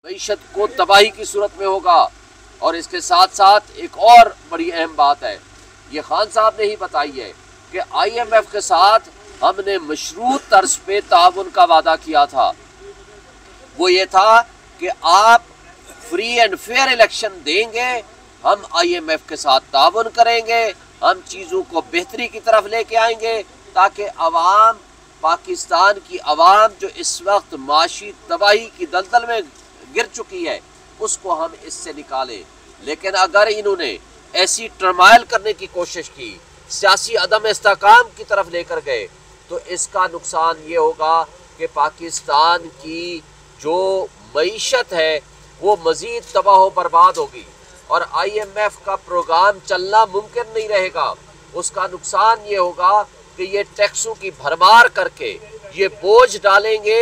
मईशत को तबाही की सूरत में होगा। और इसके साथ साथ एक और बड़ी अहम बात है, ये खान साहब ने ही बताई है कि IMF के साथ हमने मशरूत तर्ज पे ताउन का वादा किया था। वो ये था कि आप फ्री एंड फेयर इलेक्शन देंगे, हम IMF के साथ ताउन करेंगे, हम चीज़ों को बेहतरी की तरफ लेके आएंगे ताकि अवाम, पाकिस्तान की अवाम जो इस वक्त माशी तबाही की दलदल में गिर चुकी है, उसको हम इससे निकालें। लेकिन अगर इन्होंने ऐसी टर्माइल करने की कोशिश की, सियासी अदम इस्तेकाम की तरफ लेकर गए, तो इसका नुकसान ये होगा कि पाकिस्तान की जो मईशत है वो मज़ीद तबाह बर्बाद होगी और IMF का प्रोग्राम चलना मुमकिन नहीं रहेगा। उसका नुकसान ये होगा कि ये टैक्सों की भरमार करके ये बोझ डालेंगे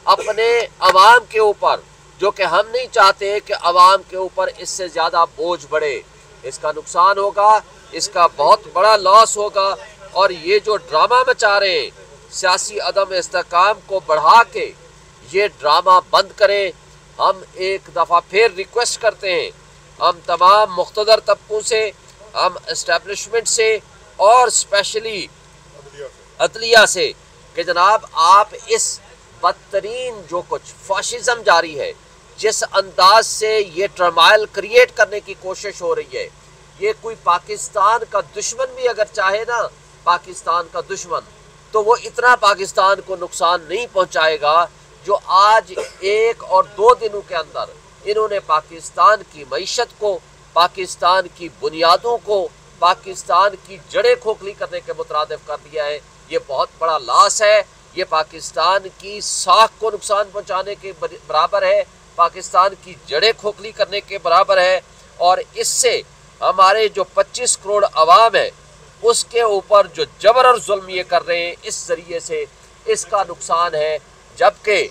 अपने अवाम के ऊपर, जो कि हम नहीं चाहते कि अवाम के ऊपर इससे ज़्यादा बोझ बढ़े। इसका नुकसान होगा, इसका बहुत बड़ा लॉस होगा। और ये जो ड्रामा मचा रहे हैं, सियासी अदम इस्तेकाम को बढ़ा के, ये ड्रामा बंद करें। हम एक दफ़ा फिर रिक्वेस्ट करते हैं, हम तमाम मुख्तदर तबकों से, हम इस्टेब्लिशमेंट से और स्पेशली अदलिया से कि जनाब आप इस बदतरीन जो कुछ फाशिज़म जारी है, जिस अंदाज से ये टर्माइल क्रिएट करने की कोशिश हो रही है, ये कोई पाकिस्तान का दुश्मन भी अगर चाहे ना, पाकिस्तान का दुश्मन, तो वो इतना पाकिस्तान को नुकसान नहीं पहुंचाएगा जो आज 1 और 2 दिनों के अंदर इन्होंने पाकिस्तान की मईशत को, पाकिस्तान की बुनियादों को, पाकिस्तान की जड़ें खोखली करने के मुतरादिफ कर दिया है। ये बहुत बड़ा लॉस है। ये पाकिस्तान की साख को नुकसान पहुंचाने के बराबर है, पाकिस्तान की जड़ें खोखली करने के बराबर है। और इससे हमारे जो 25 करोड़ अवाम है उसके ऊपर जो जबर और जुल्म ये कर रहे हैं, इस ज़रिए से इसका नुकसान है। जबकि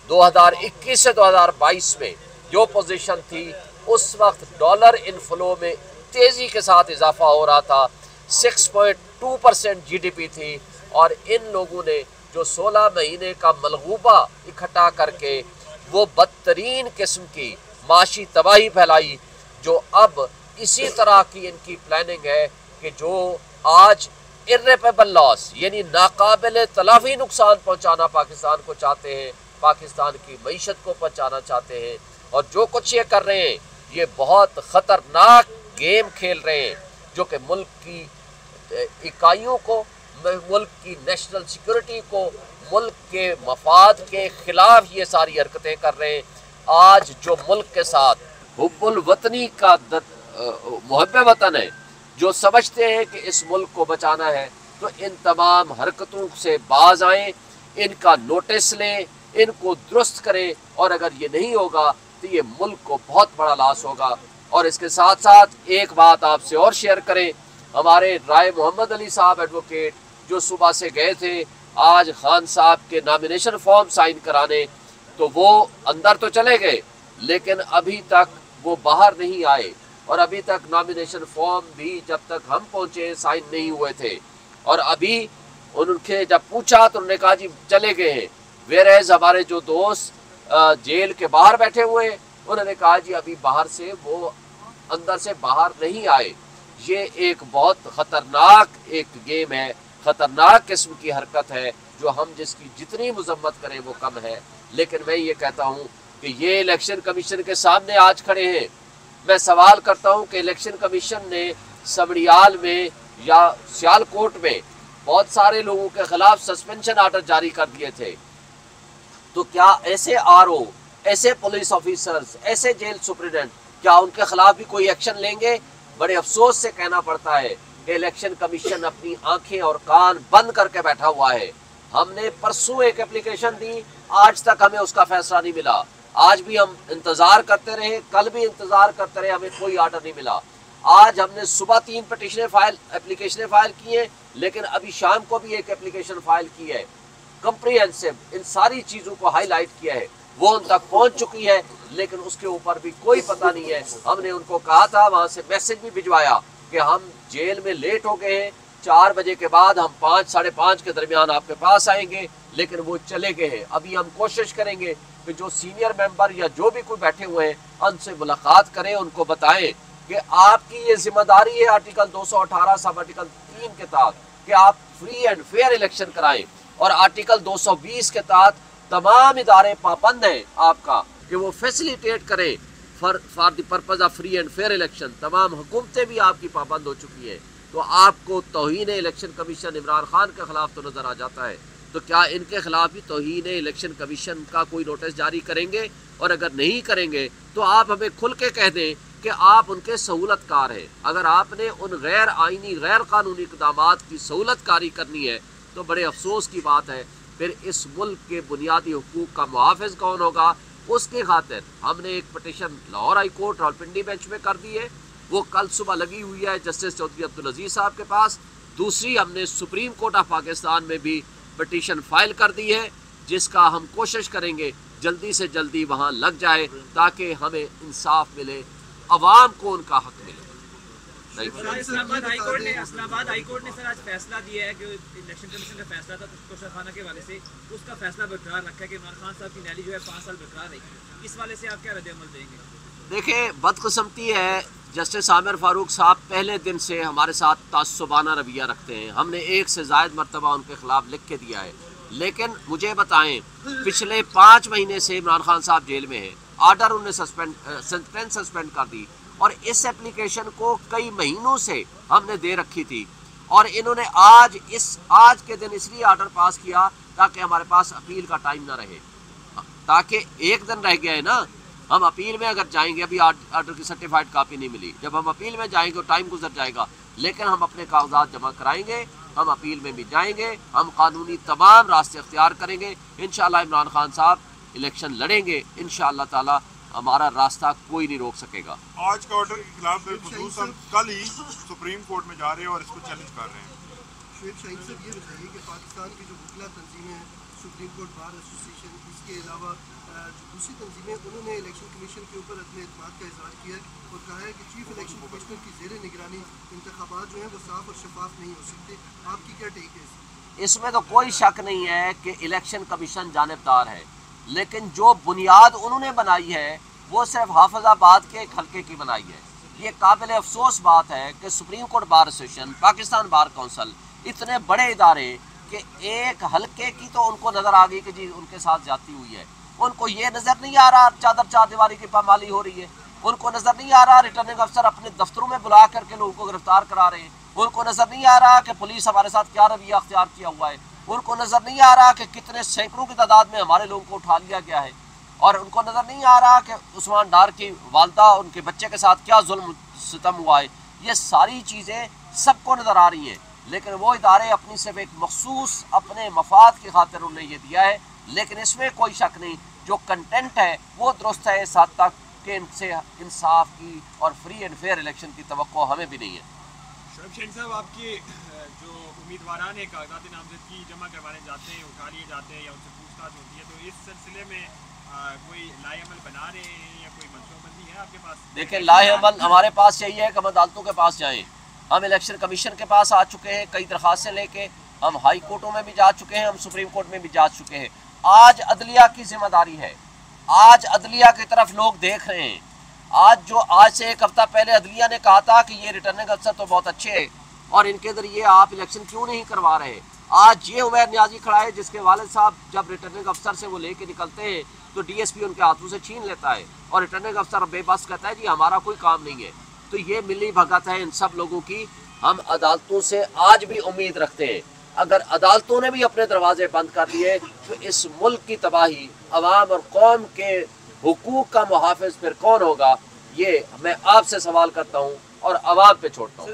2021 से 2022 में जो पोजीशन थी, उस वक्त डॉलर इनफ्लो में तेज़ी के साथ इजाफा हो रहा था, 6.2% GDP थी। और इन लोगों ने जो 16 महीने का मलगूबा इकट्ठा करके वो बदतरीन किस्म की माशी तबाही फैलाई, जो अब इसी तरह की इनकी प्लानिंग है कि जो आज इर्रेपरेबल लॉस यानी नाकाबिल तलाफी नुकसान पहुंचाना पाकिस्तान को चाहते हैं, पाकिस्तान की मईशत को पहुंचाना चाहते हैं। और जो कुछ ये कर रहे हैं, ये बहुत ख़तरनाक गेम खेल रहे हैं, जो कि मुल्क की इकाइयों को, मुल्क की नेशनल सिक्योरिटी को, मुल्क के मफाद के ख़िलाफ़ ये सारी हरकतें कर रहे हैं। आज जो मुल्क के साथ हुब्बुल वतनी का मुहब्बे वतन है, जो समझते हैं कि इस मुल्क को बचाना है, तो इन तमाम हरकतों से बाज आएँ, इनका नोटिस लें, इनको दुरुस्त करें। और अगर ये नहीं होगा तो ये मुल्क को बहुत बड़ा लॉस होगा। और इसके साथ साथ एक बात आपसे और शेयर करें, हमारे राय मोहम्मद अली साहब एडवोकेट जो सुबह से गए थे आज खान साहब के नॉमिनेशन फॉर्म साइन कराने, तो वो अंदर तो चले गए लेकिन अभी तक वो बाहर नहीं आए। और अभी तक नॉमिनेशन फॉर्म भी जब तक हम पहुँचे साइन नहीं हुए थे। और अभी उनके जब पूछा तो उन्होंने कहा जी चले गए हैं। वेरएज हमारे जो दोस्त जेल के बाहर बैठे हुए, उन्होंने कहा जी अभी बाहर से वो अंदर से बाहर नहीं आए। ये एक बहुत ख़तरनाक एक गेम है, ख़तरनाक किस्म की हरकत है, जो हम जिसकी जितनी मजम्मत करें वो कम है। लेकिन मैं ये कहता हूँ कि ये इलेक्शन कमीशन के सामने आज खड़े हैं। मैं सवाल करता हूँ कि इलेक्शन कमीशन ने सबड़ियाल में या सियालकोट में बहुत सारे लोगों के खिलाफ सस्पेंशन आर्डर जारी कर दिए थे, तो क्या ऐसे RO, ऐसे पुलिस ऑफिसर्स, ऐसे जेल सुप्रिटेंडेंट, क्या उनके खिलाफ भी कोई एक्शन लेंगे? बड़े अफसोस से कहना पड़ता है कि इलेक्शन कमीशन अपनी आंखें और कान बंद करके बैठा हुआ है। हमने परसों एक एप्लीकेशन दी, आज तक हमें उसका फैसला नहीं मिला। आज भी हम इंतज़ार करते रहे, कल भी इंतज़ार करते रहे, हमें कोई आर्डर नहीं मिला। आज हमने सुबह 3 एप्लीकेशनें फाइल की हैं, लेकिन अभी शाम को भी एक एप्लीकेशन फाइल की है। कंप्रीहेंसिव इन सारी चीज़ों को हाईलाइट किया है, वो उन तक पहुंच चुकी है, लेकिन उसके ऊपर भी कोई पता नहीं है। हमने उनको कहा था, वहाँ से मैसेज भी भिजवाया कि हम जेल में लेट हो गए हैं, 4 बजे के बाद हम 5 साढ़े 5 के दरमियान आपके पास आएंगे, लेकिन वो चले गए हैं। अभी हम कोशिश करेंगे कि जो सीनियर मेंबर या जो भी कोई बैठे हुए हैं उनसे मुलाकात करें, उनको बताएं कि आपकी ये जिम्मेदारी है आर्टिकल 218 सब आर्टिकल 3 के तहत कि आप फ्री एंड फेयर इलेक्शन कराएं, और आर्टिकल 220 के तहत तमाम इदारे पाबंद हैं आपका कि वो फैसिलिटेट करें for the purpose of free and fair election. तमाम हुकूमतें भी आपकी पाबंद हो चुकी है, तो आपको तौहीन इलेक्शन कमीशन इमरान खान के खिलाफ तो नज़र आ जाता है, तो क्या इनके खिलाफ भी तौहीन इलेक्शन कमीशन का कोई नोटिस जारी करेंगे? और अगर नहीं करेंगे तो आप हमें खुल के कह दें कि आप उनके सहूलतकार हैं। अगर आपने उन गैर आइनी गैर कानूनी इक़दामात की सहूलतकारी करनी है तो बड़े अफसोस की बात है, फिर इस मुल्क के बुनियादी हुकूक का मुहाफ़िज़ कौन होगा? उसके खातिर हमने एक petition Lahore high court Rawalpindi bench में कर दी है, वो कल सुबह लगी हुई है जस्टिस चौधरी अब्दुल अजीज़ साहब के पास। दूसरी हमने सुप्रीम कोर्ट ऑफ पाकिस्तान में भी पटिशन फाइल कर दी है, जिसका हम कोशिश करेंगे जल्दी से जल्दी वहाँ लग जाए ताकि हमें इंसाफ मिले, अवाम को उनका हक मिले। इस्लामाबाद हाई कोर्ट ने सर आज फैसला दिया है कि इलेक्शन कमीशन का फैसला था तोशाखाना के वाले से, उसका फैसला बरकरार रखा है कि इमरान खान साहब की नैली जो है 5 साल बरकरार रहेगी। इस वाले से आप क्या रद्द-ए-अमल देंगे? देखिए, बदकिस्मती है, जस्टिस आमिर फारूक साहब पहले दिन से हमारे साथ तासुबाना रवैया रखते हैं। हमने 1 से ज़ायद मरतबा उनके खिलाफ लिख के दिया है, लेकिन मुझे बताएं पिछले 5 महीने से इमरान खान साहब जेल में हैं, आर्डर उन्हें सस्पेंड कर दी, और इस एप्लीकेशन को कई महीनों से हमने दे रखी थी, और इन्होंने आज के दिन इसलिए आर्डर पास किया ताकि हमारे पास अपील का टाइम ना रहे, ताकि एक दिन रह गया है ना, हम अपील में अगर जाएंगे, अभी आर्डर की सर्टिफाइड कापी नहीं मिली, जब हम अपील में जाएंगे तो टाइम गुजर जाएगा, लेकिन हम अपने कागजात जमा कराएंगे, हम अपील में भी जाएंगे, हम कानूनी तमाम रास्ते अख्तियार करेंगे, इंशाअल्लाह इमरान खान साहब इलेक्शन लड़ेंगे, इंशाअल्लाह ताला हमारा रास्ता कोई नहीं रोक सकेगा। आज का ऑर्डर के खिलाफ हम कल ही सुप्रीम कोर्ट में जा रहे हैं और इसको चैलेंज कर रहे हैं। शुएब शाहीन साहब, ये बताइए कि पाकिस्तान की जो वकीला तंजीमें हैं, सुप्रीम कोर्ट बार एसोसिएशन, इसके अलावा जो दूसरी तंजीमें, उन्होंने इलेक्शन कमीशन के ऊपर अपने एतमाद का इजहार किया और कहा है कि चीफ इलेक्शन कमिश्नर की ज़ेर निगरानी इंतखाबात जो हैं वो साफ और शफाफ नहीं हो सकते। आपकी क्या टेक है? इसमें तो कोई शक नहीं है कि इलेक्शन कमीशन जानिबदार है, लेकिन जो बुनियाद उन्होंने बनाई है वो सिर्फ हाफिजाबाद के एक हल्के की बनाई है। ये काबिल अफसोस बात है कि supreme court bar association, Pakistan bar council, इतने बड़े इदारे कि एक हल्के की तो उनको नज़र आ गई कि जी उनके साथ ज्यादती हुई है, उनको ये नज़र नहीं आ रहा चादर चारदीवारी की पामाली हो रही है, उनको नज़र नहीं आ रहा रिटर्निंग अफसर अपने दफ्तरों में बुला करके लोगों को गिरफ्तार करा रहे हैं, उनको नज़र नहीं आ रहा कि पुलिस हमारे साथ क्या रवैया अख्तियार किया हुआ है, उनको नज़र नहीं आ रहा कि कितने सैकड़ों की तादाद में हमारे लोगों को उठा लिया गया है, और उनको नज़र नहीं आ रहा कि उस्मान डार की वालदा उनके बच्चे के साथ क्या जुल्म सितम हुआ है। ये सारी चीज़ें सबको नज़र आ रही हैं, लेकिन वो इदारे अपनी सिर्फ एक मखसूस अपने मफाद की खातिर उन्हें ये दिया है, लेकिन इसमें कोई शक नहीं जो कंटेंट है वो दुरुस्त है इस हद तक कि इनसे इंसाफ की और फ्री एंड फेयर इलेक्शन की तवक्को हमें भी नहीं है। शुएब शाहीन साहब, आपके जो उम्मीदवारान है कागजात नामजदगी जमा करवाने जाते हैं, उठा लिए जाते हैं या उनसे पूछताछ होती है, तो इस सिलसिले में कोई लाएअमल बना रहे हैं या कोई मनसूबाबंदी है आपके पास? देखिए, लाएअमल हमारे पास यही है कि हम अदालतों के पास जाएँ। हम इलेक्शन कमीशन के पास आ चुके हैं कई दरख्वास्तें लेके, हम हाई कोर्टों में भी जा चुके हैं, हम सुप्रीम कोर्ट में भी जा चुके हैं। आज अदलिया की जिम्मेदारी है, आज अदलिया की तरफ लोग देख रहे हैं। आज से 1 हफ्ता पहले अदलिया ने कहा था कि ये रिटर्निंग अफसर तो बहुत अच्छे हैं और इनके ज़रिए आप इलेक्शन क्यों नहीं करवा रहे। आज ये उमैर नियाजी खड़ा है जिसके वालिद साहब जब रिटर्निंग अफसर से वो लेके निकलते हैं तो DSP उनके हाथों से छीन लेता है और रिटर्निंग अफसर बेबस कहता है जी हमारा कोई काम नहीं है। तो ये मिली भगत है इन सब लोगों की। हम अदालतों से आज भी उम्मीद रखते हैं, अगर अदालतों ने भी अपने दरवाजे बंद कर दिए तो इस मुल्क की तबाही, अवाम और कौम के हुकूक का मुहाफिज फिर कौन होगा, ये मैं आपसे सवाल करता हूँ और अवाम पे छोड़ता हूँ।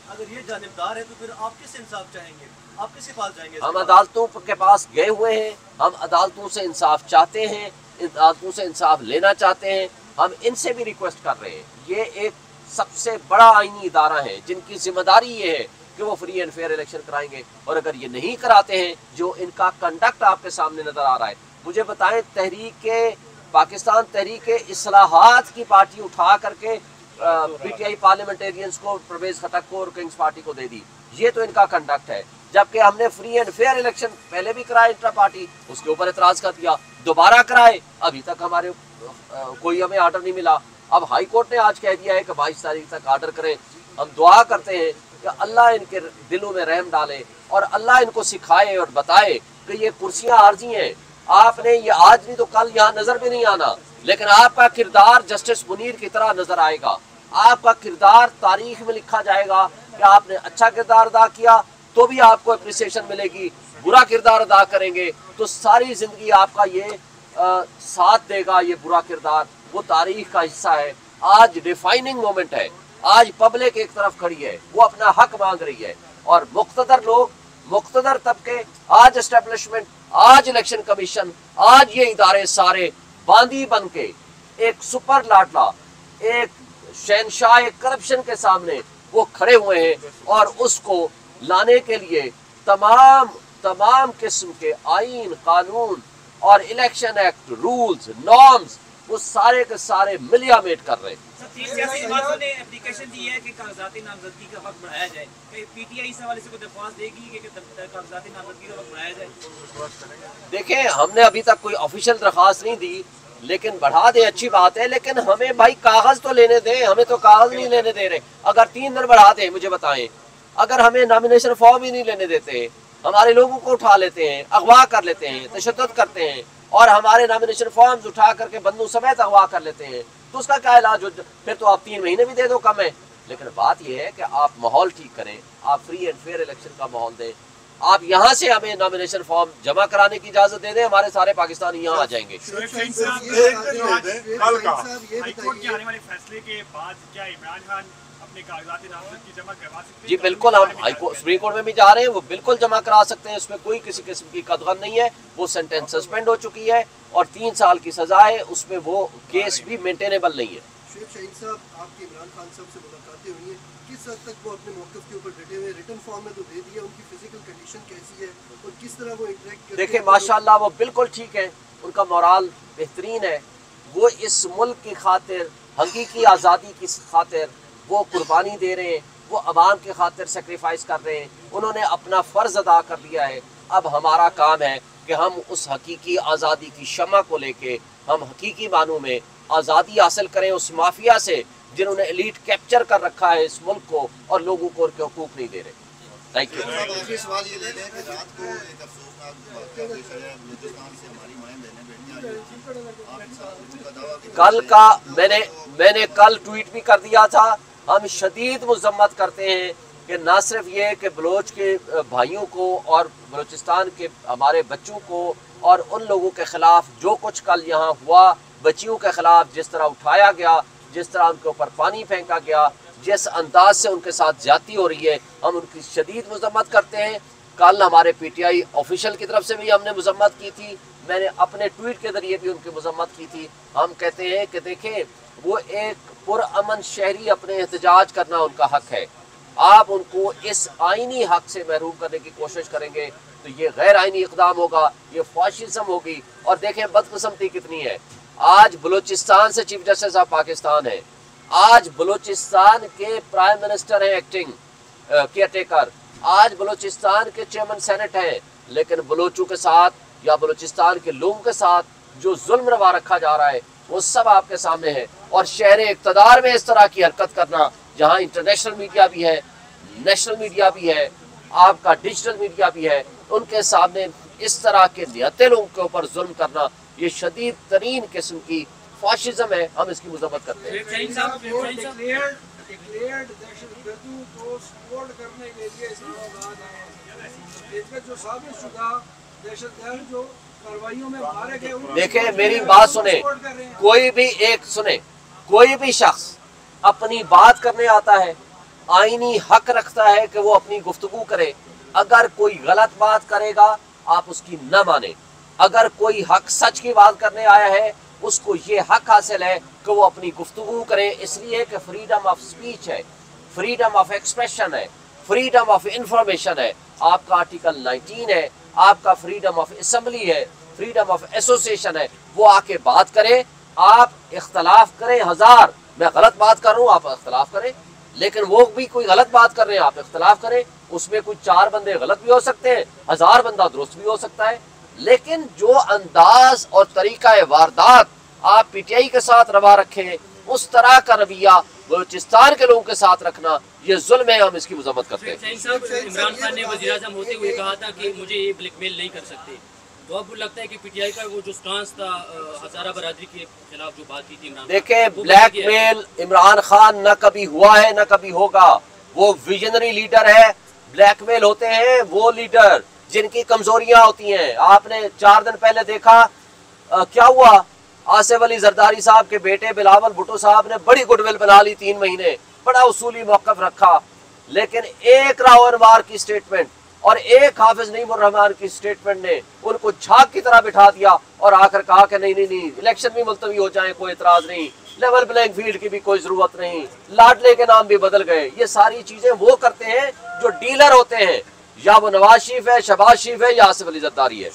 अगर ये जानिबदार है तो फिर आप किस इंसाफ चाहेंगे, आप किसके पास जाएंगे? हम अदालतों के पास गए हुए हैं, हम अदालतों से इंसाफ चाहते हैं, अदालतों से इंसाफ लेना चाहते हैं, हम इनसे भी रिक्वेस्ट कर रहे हैं। ये एक सबसे बड़ा आईनी इदारा है जिनकी जिम्मेदारी ये है कि वो फ्री एंड फेयर इलेक्शन कराएंगे, और अगर ये नहीं कराते हैं, जो इनका कंडक्ट आपके सामने नजर आ रहा है, मुझे बताएं पाकिस्तान तहरीक इस्लाहात की पार्टी उठा करके PTI पार्लियामेंटेरियंस को, परवेज खटक को और किंग्स पार्टी को दे दी, ये तो इनका कंडक्ट है। जबकि हमने फ्री एंड फेयर इलेक्शन पहले भी कराए इंट्रा पार्टी, उसके ऊपर एतराज़ कर दिया, दोबारा कराए, अभी तक हमारे कोई हमें आर्डर नहीं मिला। अब हाई कोर्ट ने आज कह दिया है कि 22 तारीख तक आर्डर करें। हम दुआ करते हैं कि अल्लाह इनके दिलों में रहम डाले और अल्लाह इनको सिखाए और बताए कि ये कुर्सियाँ आर्जी हैं, आपने ये आज नहीं तो कल यहाँ नजर भी नहीं आना, लेकिन आपका किरदार जस्टिस मुनीर की तरह नजर आएगा, आपका किरदार तारीख में लिखा जाएगा कि आपने अच्छा किरदार अदा किया तो भी आपको अप्रिसिएशन मिलेगी, बुरा किरदार अदा करेंगे तो सारी जिंदगी आपका ये साथ देगा, ये बुरा किरदार, वो तारीख का हिस्सा है। आज डिफाइनिंग मोमेंट है, आज पब्लिक एक तरफ खड़ी है, वो अपना हक मांग रही है और मुख्तदर लोग, मुख्तदर तबके, आज एस्टेब्लिशमेंट, आज इलेक्शन कमीशन, आज ये इदारे सारे बांदी बन के एक सुपर लाडला, एक शहनशाह करप्शन के सामने वो खड़े हुए हैं और उसको लाने के लिए तमाम किस्म के आइन, कानून और इलेक्शन एक्ट, रूल्स, नॉर्म्स, वो सारे के सारे मिलियामेट कर रहे हैं। सियासी जमातों ने एप्लीकेशन दी है कि कागजाती नामजदगी का वक्त बढ़ाया जाए, पीटीआई इस हवाले से कोई दरख्वास्त देगी कि कागजाती नामजदगी का वक्त बढ़ाया जाए? देखें, हमने अभी तक कोई ऑफिशियल दरख्वास्त नहीं दी, लेकिन बढ़ा दे अच्छी बात है, लेकिन हमें भाई कागज तो लेने दें, हमें तो कागज नहीं लेने दे रहे। अगर 3 दिन बढ़ा दें, मुझे बताएं, अगर हमें नॉमिनेशन फॉर्म ही नहीं लेने देते, हमारे लोगों को उठा लेते हैं, अगवा कर लेते हैं, तशद्दुद करते हैं और हमारे नॉमिनेशन फॉर्म्स उठा करके बंदूक समेत अगवा कर लेते हैं, तो उसका क्या इलाज हो? फिर तो आप 3 महीने भी दे दो, कम है। लेकिन बात यह है कि आप माहौल ठीक करें, आप फ्री एंड फेयर इलेक्शन का माहौल दें, आप यहाँ से हमें नॉमिनेशन फॉर्म जमा कराने की इजाजत दे दें, हमारे सारे पाकिस्तानी यहाँ आ जाएंगे। हाईकोर्ट के आने वाले फैसले के बाद क्या इमरान खान अपने कागजाती नामजदगी जमा करवा सकते हैं? जी बिल्कुल, हम हाईकोर्ट सुप्रीम कोर्ट में भी जा रहे हैं, वो बिल्कुल जमा करा सकते हैं, उसमें कोई किसी किस्म की कदगन नहीं है। वो सेंटेंस सस्पेंड हो चुकी है और 3 साल की सजा है, उसमें वो केस भी मेंटेनेबल नहीं है। शेख शाहीन साहब, आपकी इमरान खान साहब से मुलाकातें हुई हैं, किस हद तक वो अपने मौक़िफ़ के ऊपर डटे हुए? रिटन फॉर्म में तो दे दिया, उनकी फिजिकल कंडीशन कैसी है और किस तरह वो इंटरेक्ट करते हैं? देखिए माशाल्लाह वो बिल्कुल ठीक है, उनका मोराल बेहतरीन है, वो इस मुल्क की खातिर, हकीकी आज़ादी की खातिर वो कुर्बानी दे रहे हैं, वो अवाम के खातिर सेक्रीफाइस कर रहे हैं, उन्होंने अपना फ़र्ज़ अदा कर लिया है। अब हमारा काम है कि हम उस हकीकी आज़ादी की शमा को लेके हम हकीकी मानों में आज़ादी हासिल करें उस माफिया से जिन्होंने एलीट कैप्चर कर रखा है इस मुल्क को और लोगों को उनके हुकूक नहीं दे रहे। Thank you. सवाल ये ले लें कि रात को एक अफसोसनाक वाक़या पेश आया, बलूचिस्तान से हमारी माएँ बहनें बेटियाँ आई थीं, आपका दावा कि कल का मैंने कल ट्वीट भी कर दिया था, हम शदीद मज़म्मत करते हैं कि ना सिर्फ ये कि बलोच के भाइयों को और बलूचिस्तान के हमारे बच्चों को और उन लोगों के ख़िलाफ़ जो कुछ कल यहाँ हुआ, बच्चियों के ख़िलाफ़ जिस तरह उठाया गया, जिस तरह उनके ऊपर पानी फेंका गया, जिस अंदाज से उनके साथ ज्यादती हो रही है, हम उनकी शदीद मज़म्मत करते हैं। कल हमारे पीटीआई ऑफिशियल की तरफ से भी हमने मज़म्मत की थी, मैंने अपने ट्वीट के ज़रिए भी उनकी मज़म्मत की थी। हम कहते हैं कि देखें, वो एक पुरअमन शहरी अपने एहतजाज करना उनका हक है, आप उनको इस आइनी हक से महरूम करने की कोशिश करेंगे तो ये गैर आइनी इक़दाम होगा, ये फाशिज़म होगी। और देखें बदकिस्मती कितनी है, आज बलूचिस्तान से चीफ जस्टिस ऑफ पाकिस्तान है, आज बलूचिस्तान के प्राइम मिनिस्टर हैं एक्टिंग केयर टेकर, आज बलूचिस्तान के चेयरमैन सेनेट हैं, लेकिन बलोचों के साथ या बलूचिस्तान के लोगों के साथ जो जुल्म रवा रखा जा रहा है वो सब आपके सामने है। और शहर इक़्तिदार में इस तरह की हरकत करना, जहाँ इंटरनेशनल मीडिया भी है, नेशनल मीडिया भी है, आपका डिजिटल मीडिया भी है, उनके सामने इस तरह के निहत्ते लोगों के ऊपर जुल्म करना, ये शदीद तरीन किस्म की फाशिज्म है, हम इसकी मज़म्मत करते हैं। देखें मेरी बात सुने, कोई भी शख्स अपनी बात करने आता है, आईनी हक रखता है कि वो अपनी गुफ्तगू करे। अगर कोई गलत बात करेगा आप उसकी न माने, अगर कोई हक सच की बात करने आया है उसको ये हक हासिल है कि वो अपनी गुफ्तगू करे, इसलिए कि फ्रीडम ऑफ स्पीच है, फ्रीडम ऑफ एक्सप्रेशन है, फ्रीडम ऑफ इंफॉर्मेशन है, आपका आर्टिकल 19 है, आपका फ्रीडम ऑफ असेंबली है, फ्रीडम ऑफ एसोसिएशन है। वो आके बात करे, आप इख्तलाफ करें, मैं गलत बात कर रहा हूँ आप इख्तलाफ करें, लेकिन वो भी कोई गलत बात कर रहे हैं आप इख्तलाफ करें, उसमें कुछ 4 बंदे गलत भी हो सकते हैं, 1000 बंदा दुरुस्त भी हो सकता है, लेकिन जो अंदाज और तरीका वारदात आप पीटीआई के साथ रवा रखें, उस तरह का रवैया बलूचिस्तान के लोगों के साथ रखना, ये जुल्म है, हम इसकी मजम्मत करते हैं। इमरान खान ने वज़ीर-ए-आज़म होते हुए कहा था कि मुझे ये ब्लैकमेल नहीं कर सकते, तो आपको लगता है कि पीटीआई का वो जो स्टांस था हज़ारा बरादरी के खिलाफ जो बात की थी इमरान, देखें ब्लैकमेल इमरान खान न कभी हुआ है न कभी होगा, वो विजनरी लीडर है। ब्लैकमेल होते हैं वो लीडर जिनकी कमजोरियां होती हैं। आपने 4 दिन पहले देखा क्या हुआ, आसिफ अली जरदारी साहब के बेटे बिलावल भुट्टो साहब ने बड़ी गुडविल बना ली, 3 महीने बड़ा उसूली मौक़िफ़ रखा, लेकिन एक राव अनवार की स्टेटमेंट और एक हाफिज नईम उर रहमान की स्टेटमेंट ने उनको झाग की तरह बिठा दिया और आकर कहा कि नहीं इलेक्शन भी मुलतवी हो जाए, कोई एतराज नहीं, लेवल प्लेइंग फील्ड की भी कोई जरूरत नहीं, लाडले के नाम भी बदल गए। ये सारी चीजें वो करते हैं जो डीलर होते हैं, या वो नवाज शरीफ है, शहबाज शरीफ है या आसिफ अली जरदारी है।